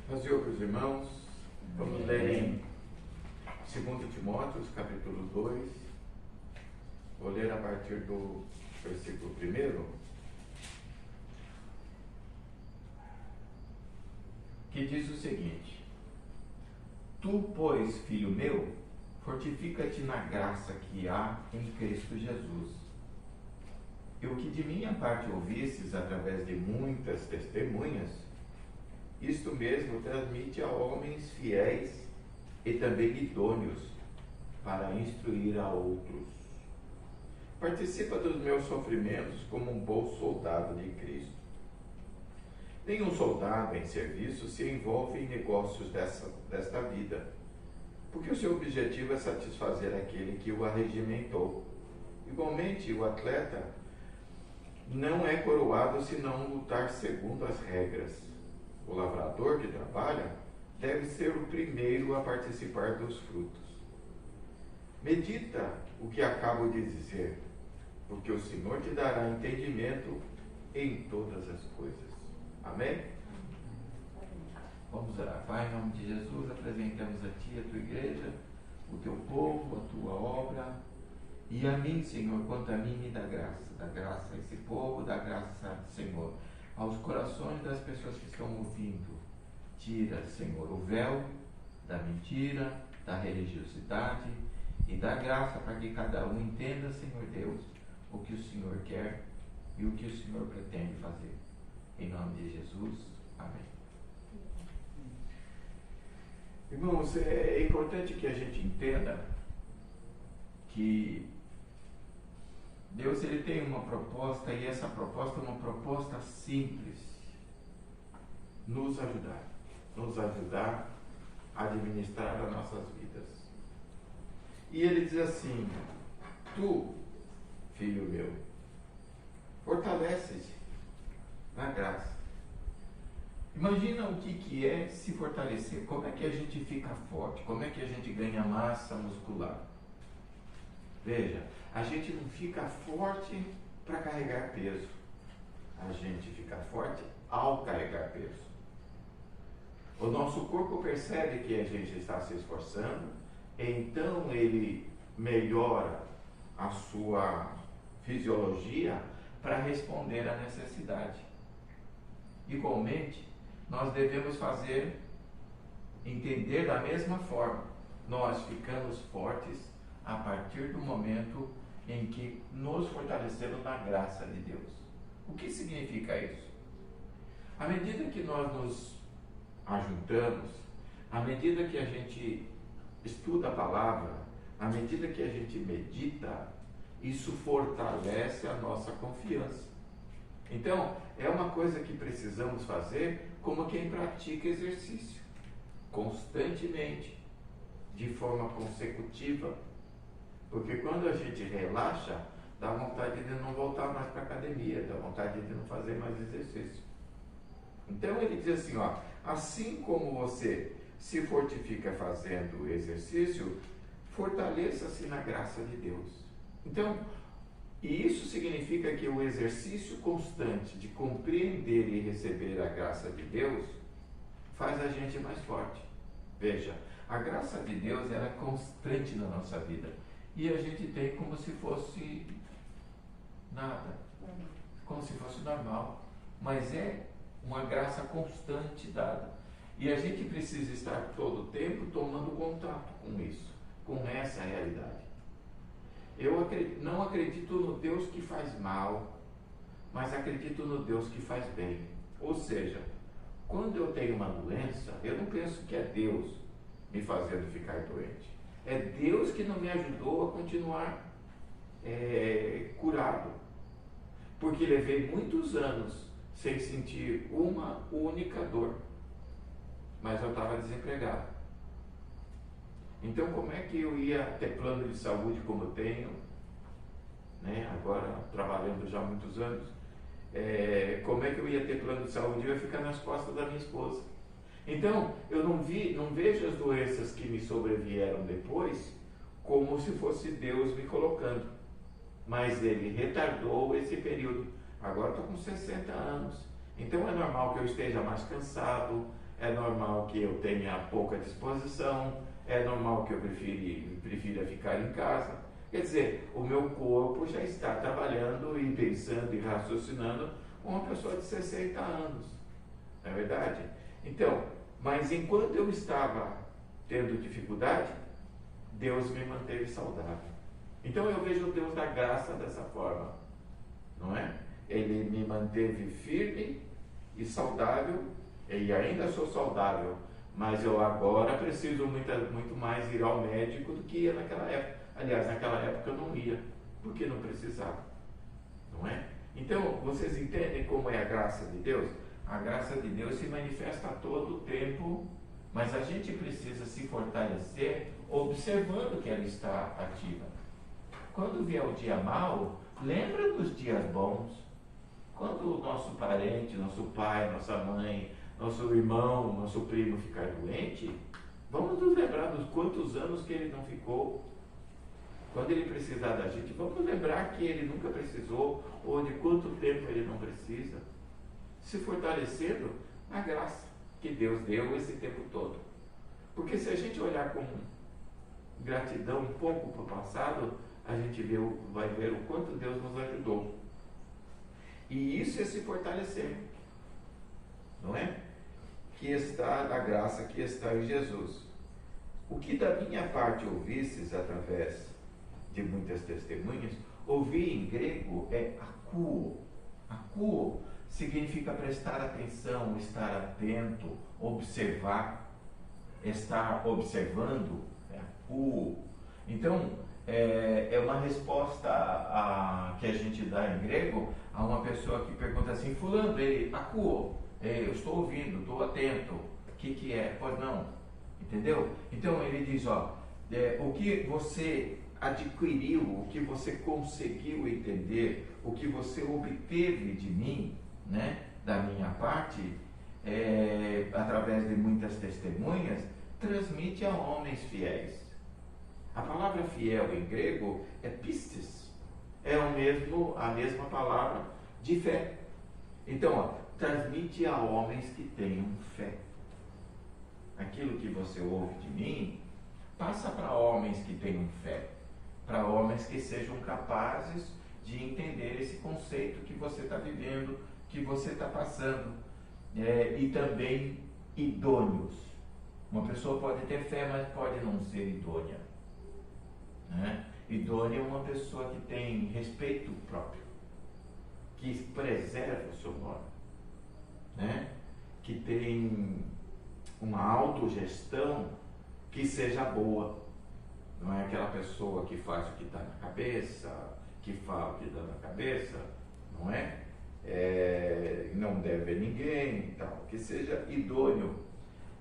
Paz e outros irmãos, vamos ler em 2 Timóteo, capítulo 2, vou ler a partir do versículo 1, que diz o seguinte: Tu, pois, filho meu, fortifica-te na graça que há em Cristo Jesus. E o que de minha parte ouvistes através de muitas testemunhas, isto mesmo transmite a homens fiéis e também idôneos para instruir a outros. Participa dos meus sofrimentos como um bom soldado de Cristo. Nenhum soldado em serviço se envolve em negócios desta vida, porque o seu objetivo é satisfazer aquele que o arregimentou. Igualmente, o atleta não é coroado se não lutar segundo as regras. O lavrador que trabalha deve ser o primeiro a participar dos frutos. Medita o que acabo de dizer, porque o Senhor te dará entendimento em todas as coisas. Amém? Vamos orar. Pai, em nome de Jesus, apresentamos a Ti, a Tua igreja, o Teu povo, a Tua obra, e a mim, Senhor, quanto a mim, me dá graça a esse povo, dá graça, Senhor, aos corações das pessoas que estão ouvindo. Tira, Senhor, o véu da mentira, da religiosidade, e dá graça para que cada um entenda, Senhor Deus, o que o Senhor quer e o que o Senhor pretende fazer. Em nome de Jesus, amém. Irmãos, é importante que a gente entenda que Deus, ele tem uma proposta, e essa proposta é uma proposta simples: nos ajudar a administrar as nossas vidas. E ele diz assim: tu, filho meu, fortalece-te na graça. Imagina o que é se fortalecer. Como é que a gente fica forte? Como é que a gente ganha massa muscular? Veja, a gente não fica forte para carregar peso. A gente fica forte ao carregar peso. O nosso corpo percebe que a gente está se esforçando, então ele melhora a sua fisiologia para responder à necessidade. Igualmente, nós devemos entender da mesma forma. Nós ficamos fortes a partir do momento em que nos fortalecemos na graça de Deus. O que significa isso? À medida que nós nos ajuntamos, à medida que a gente estuda a palavra, à medida que a gente medita, isso fortalece a nossa confiança. Então, é uma coisa que precisamos fazer como quem pratica exercício, constantemente, de forma consecutiva. Porque quando a gente relaxa, dá vontade de não voltar mais para a academia, dá vontade de não fazer mais exercício. Então ele diz assim, assim como você se fortifica fazendo exercício, fortaleça-se na graça de Deus. Então, e isso significa que o exercício constante de compreender e receber a graça de Deus faz a gente mais forte. Veja, a graça de Deus ela é constante na nossa vida. E a gente tem como se fosse nada, como se fosse normal, mas é uma graça constante dada. E a gente precisa estar todo o tempo tomando contato com isso, com essa realidade. Eu não acredito no Deus que faz mal, mas acredito no Deus que faz bem. Ou seja, quando eu tenho uma doença, eu não penso que é Deus me fazendo ficar doente. É Deus que não me ajudou a continuar curado. Porque levei muitos anos sem sentir uma única dor. Mas eu estava desempregado. Então como é que eu ia ter plano de saúde como eu tenho, né? Agora trabalhando já há muitos anos, como é que eu ia ter plano de saúde? Eu ia ficar nas costas da minha esposa. Então, eu não vejo as doenças que me sobrevieram depois como se fosse Deus me colocando. Mas Ele retardou esse período. Agora estou com 60 anos. Então é normal que eu esteja mais cansado, é normal que eu tenha pouca disposição, é normal que eu prefira ficar em casa. Quer dizer, o meu corpo já está trabalhando e pensando e raciocinando como uma pessoa de 60 anos. Não é verdade? Então, mas enquanto eu estava tendo dificuldade, Deus me manteve saudável. Então eu vejo o Deus da graça dessa forma, não é? Ele me manteve firme e saudável, e ainda sou saudável, mas eu agora preciso muito mais ir ao médico do que ia naquela época. Aliás, naquela época eu não ia, porque não precisava, não é? Então, vocês entendem como é a graça de Deus? A graça de Deus se manifesta a todo tempo, mas a gente precisa se fortalecer observando que ela está ativa. Quando vier o dia mau, lembra dos dias bons. Quando o nosso parente, nosso pai, nossa mãe, nosso irmão, nosso primo ficar doente, vamos nos lembrar dos quantos anos que ele não ficou. Quando ele precisar da gente, vamos lembrar que ele nunca precisou, ou de quanto tempo ele não precisa. Se fortalecendo na graça que Deus deu esse tempo todo. Porque se a gente olhar com gratidão um pouco para o passado, a gente vai ver o quanto Deus nos ajudou. E isso é se fortalecer, não é? Que está na graça que está em Jesus. O que da minha parte ouvistes através de muitas testemunhas, ouvir em grego é akouo. Akouo significa prestar atenção, estar atento, observar, estar observando, é akouo. Então, é uma resposta que a gente dá em grego a uma pessoa que pergunta assim, fulano, ele akouo, eu estou ouvindo, estou atento, o que é? Pois não, entendeu? Então ele diz, o que você adquiriu, o que você conseguiu entender, o que você obteve de mim, né, da minha parte, através de muitas testemunhas, transmite a homens fiéis. A palavra fiel em grego é pistis, é a mesma palavra de fé. Então, transmite a homens que tenham fé. Aquilo que você ouve de mim, passa para homens que tenham fé, para homens que sejam capazes de entender esse conceito que você está vivendo, que você está passando, e também idôneos. Uma pessoa pode ter fé, mas pode não ser idônea, né? Idônea é uma pessoa que tem respeito próprio, que preserva o seu nome, né? Que tem uma autogestão que seja boa. Não é aquela pessoa que faz o que está na cabeça, que fala o que dá na cabeça, não é? Não deve a ninguém e tal. Que seja idôneo.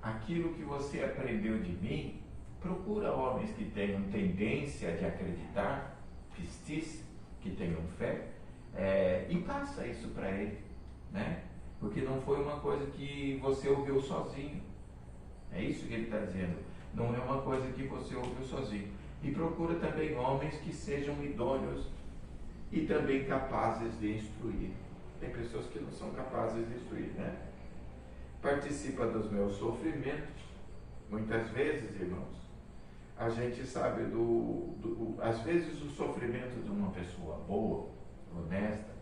Aquilo que você aprendeu de mim, procura homens que tenham tendência de acreditar, pistis, que tenham fé, e passa isso para ele, né? Porque não foi uma coisa que você ouviu sozinho. É isso que ele está dizendo. Não é uma coisa que você ouviu sozinho. E procura também homens que sejam idôneos e também capazes de instruir. Tem pessoas que não são capazes de instruir, né? Participa dos meus sofrimentos. Muitas vezes, irmãos, a gente sabe às vezes o sofrimento de uma pessoa boa, honesta,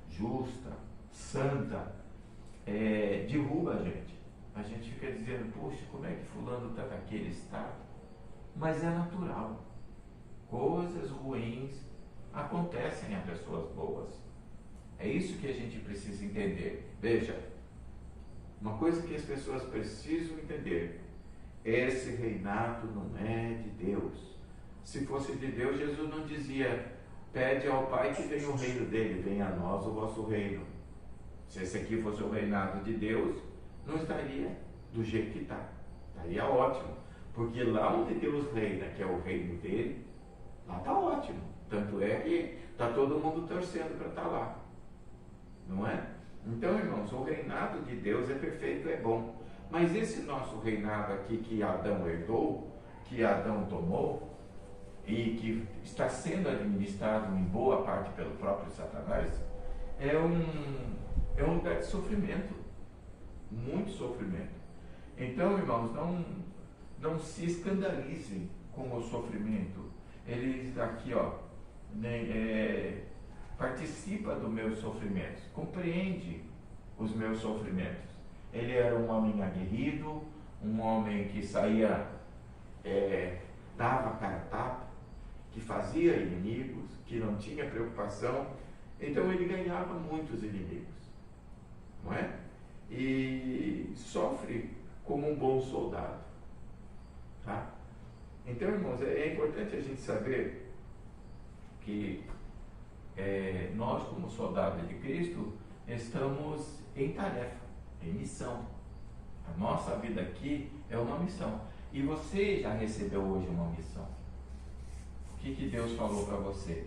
justa, santa, derruba a gente. A gente fica dizendo, puxa, como é que fulano está naquele estado? Mas é natural. Coisas ruins acontecem a pessoas boas. É isso que a gente precisa entender. Veja, uma coisa que as pessoas precisam entender: esse reinado não é de Deus. Se fosse de Deus, Jesus não dizia, pede ao Pai que venha o reino dele, venha a nós o vosso reino. Se esse aqui fosse o reinado de Deus, não estaria do jeito que está. Estaria ótimo. Porque lá onde Deus reina, que é o reino dele, lá está ótimo. Tanto é que está todo mundo torcendo para estar lá. Não é? Então, irmãos, o reinado de Deus é perfeito, é bom. Mas esse nosso reinado aqui que Adão herdou, que Adão tomou, e que está sendo administrado em boa parte pelo próprio Satanás, é um lugar de sofrimento. Muito sofrimento. Então, irmãos, não se escandalizem com o sofrimento. Ele diz aqui, ó, participa dos meus sofrimentos, compreende os meus sofrimentos. Ele era um homem aguerrido, um homem que saía, dava cara a tapa, que fazia inimigos, que não tinha preocupação. Então ele ganhava muitos inimigos, não é? E sofre como um bom soldado, tá? Então, irmãos, é importante a gente saber que nós, como soldados de Cristo, estamos em tarefa, em missão. A nossa vida aqui é uma missão. E você já recebeu hoje uma missão. O que Deus falou para você?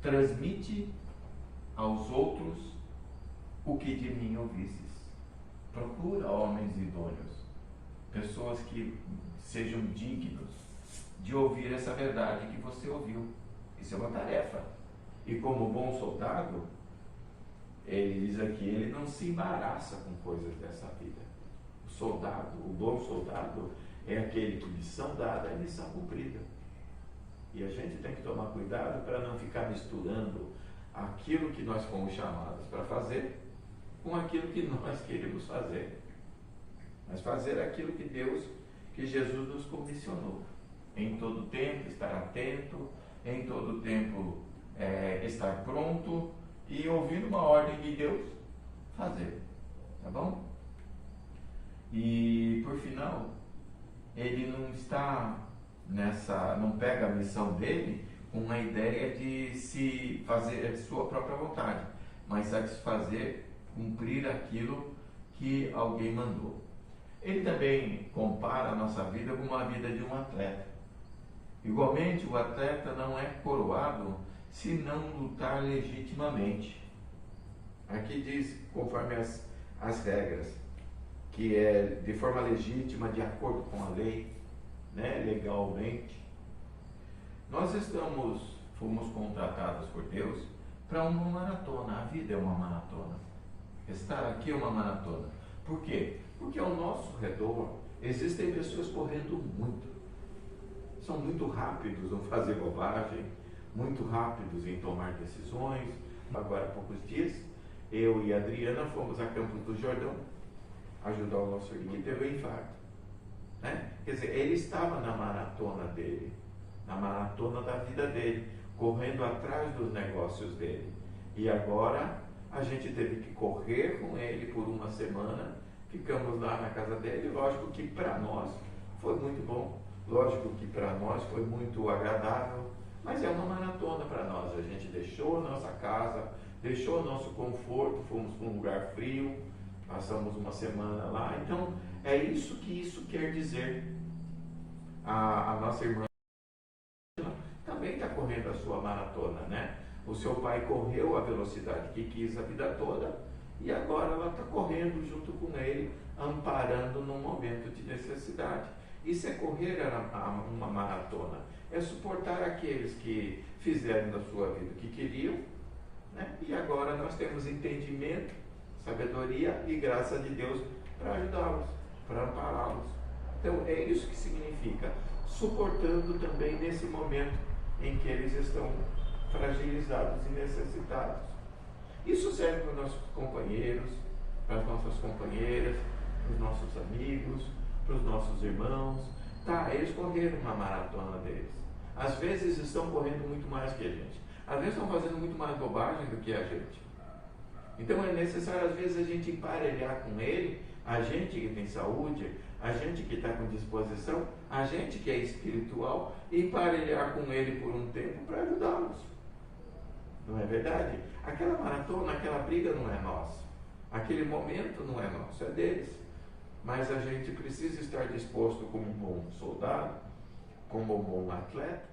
Transmite aos outros o que de mim ouvistes. Procura homens idôneos, pessoas que sejam dignos de ouvir essa verdade que você ouviu. Isso é uma tarefa. E como bom soldado, ele diz aqui, ele não se embaraça com coisas dessa vida. O soldado, o bom soldado, é aquele que missão dada é missão cumprida. E a gente tem que tomar cuidado para não ficar misturando aquilo que nós fomos chamados para fazer com aquilo que nós queremos fazer. Mas fazer aquilo que Deus, que Jesus nos comissionou. Em todo tempo estar atento, em todo tempo estar pronto e ouvindo uma ordem de Deus, fazer. Tá bom? E por final, ele não está não pega a missão dele com a ideia de se fazer a sua própria vontade, mas satisfazer, cumprir aquilo que alguém mandou. Ele também compara a nossa vida com uma vida de um atleta. Igualmente, o atleta não é coroado se não lutar legitimamente. Aqui diz, conforme as regras, que é de forma legítima, de acordo com a lei, né, legalmente. Nós fomos contratados por Deus para uma maratona. A vida é uma maratona. Estar aqui é uma maratona. Por quê? Porque ao nosso redor existem pessoas correndo muito. São muito rápidos em fazer bobagem, muito rápidos em tomar decisões. Agora há poucos dias, eu e a Adriana fomos a Campos do Jordão ajudar o nosso irmão que teve um infarto. Né? Quer dizer, ele estava na maratona dele, na maratona da vida dele, correndo atrás dos negócios dele. E agora a gente teve que correr com ele por uma semana, ficamos lá na casa dele. Lógico que para nós foi muito bom, lógico que para nós foi muito agradável, mas é uma maratona para nós. A gente deixou a nossa casa, deixou o nosso conforto, fomos para um lugar frio, passamos uma semana lá. Então é isso que isso quer dizer. A nossa irmã também está correndo a sua maratona, né? O seu pai correu a velocidade que quis a vida toda e agora ela está correndo junto com ele, amparando num momento de necessidade. Isso é correr uma maratona, é suportar aqueles que fizeram da sua vida o que queriam, né? E agora nós temos entendimento, sabedoria e graça de Deus para ajudá-los, para ampará-los. Então é isso que significa, suportando também nesse momento em que eles estão fragilizados e necessitados. Isso serve para os nossos companheiros, para as nossas companheiras, para os nossos amigos, para os nossos irmãos. Tá, eles correram uma maratona deles. Às vezes estão correndo muito mais que a gente. Às vezes estão fazendo muito mais bobagem do que a gente. Então é necessário às vezes a gente emparelhar com ele, a gente que tem saúde, a gente que está com disposição, a gente que é espiritual, emparelhar com ele por um tempo para ajudá-los. Não é verdade? Aquela maratona, aquela briga não é nossa. Aquele momento não é nosso, é deles. Mas a gente precisa estar disposto como um bom soldado, como um bom atleta,